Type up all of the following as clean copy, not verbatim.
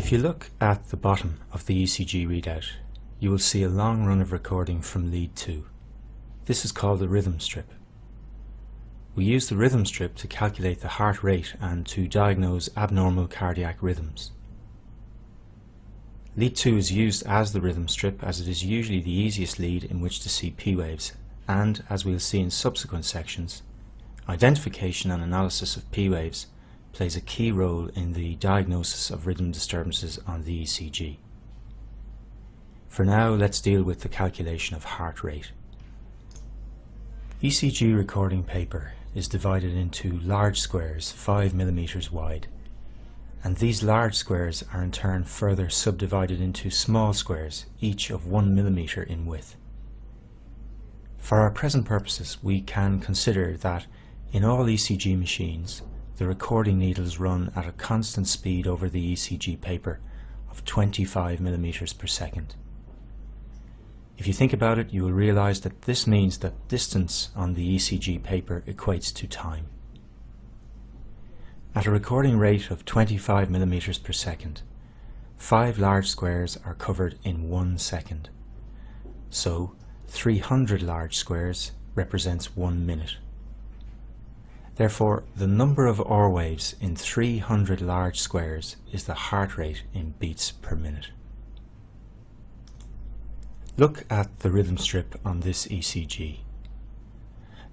If you look at the bottom of the ECG readout, you will see a long run of recording from lead 2. This is called the rhythm strip. We use the rhythm strip to calculate the heart rate and to diagnose abnormal cardiac rhythms. Lead 2 is used as the rhythm strip as it is usually the easiest lead in which to see P waves, and as we'll see in subsequent sections, identification and analysis of P waves plays a key role in the diagnosis of rhythm disturbances on the ECG. For now, let's deal with the calculation of heart rate. ECG recording paper is divided into large squares 5 mm wide, and these large squares are in turn further subdivided into small squares, each of 1 mm in width. For our present purposes, we can consider that in all ECG machines, the recording needles run at a constant speed over the ECG paper of 25 mm per second. If you think about it, you will realize that this means that distance on the ECG paper equates to time. At a recording rate of 25 mm per second, 5 large squares are covered in 1 second. So 300 large squares represents 1 minute. Therefore, the number of R waves in 300 large squares is the heart rate in beats per minute. Look at the rhythm strip on this ECG.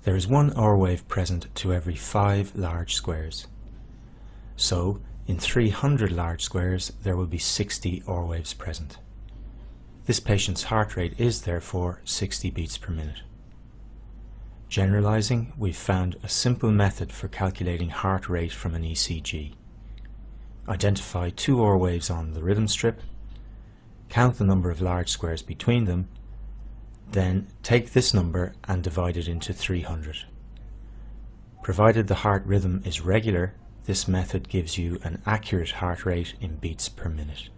There is 1 R wave present to every 5 large squares. So, in 300 large squares, there will be 60 R waves present. This patient's heart rate is therefore 60 beats per minute. Generalizing, we've found a simple method for calculating heart rate from an ECG. Identify 2 R waves on the rhythm strip, count the number of large squares between them, then take this number and divide it into 300. Provided the heart rhythm is regular, this method gives you an accurate heart rate in beats per minute.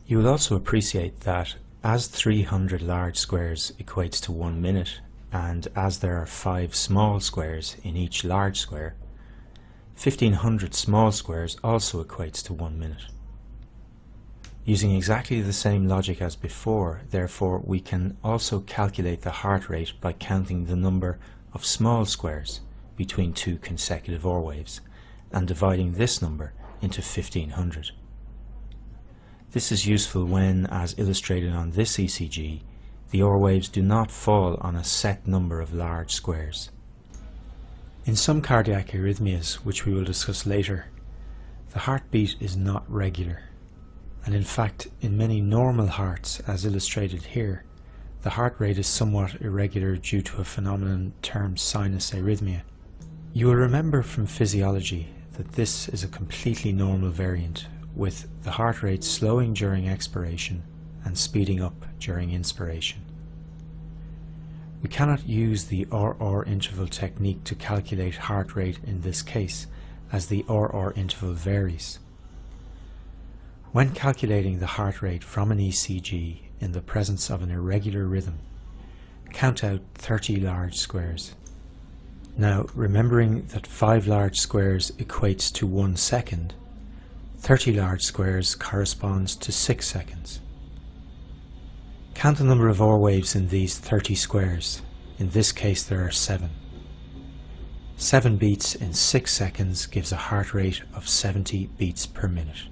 You will also appreciate that as 300 large squares equates to 1 minute, and as there are 5 small squares in each large square, 1500 small squares also equates to 1 minute. Using exactly the same logic as before, therefore, we can also calculate the heart rate by counting the number of small squares between 2 consecutive R waves and dividing this number into 1500. This is useful when, as illustrated on this ECG, the R waves do not fall on a set number of large squares. In some cardiac arrhythmias, which we will discuss later, the heartbeat is not regular. And in fact, in many normal hearts, as illustrated here, the heart rate is somewhat irregular due to a phenomenon termed sinus arrhythmia. You will remember from physiology that this is a completely normal variant, with the heart rate slowing during expiration and speeding up during inspiration. We cannot use the RR interval technique to calculate heart rate in this case, as the RR interval varies. When calculating the heart rate from an ECG in the presence of an irregular rhythm, count out 30 large squares. Now, remembering that 5 large squares equates to 1 second, 30 large squares corresponds to 6 seconds. Count the number of R waves in these 30 squares. In this case there are 7. 7 beats in 6 seconds gives a heart rate of 70 beats per minute.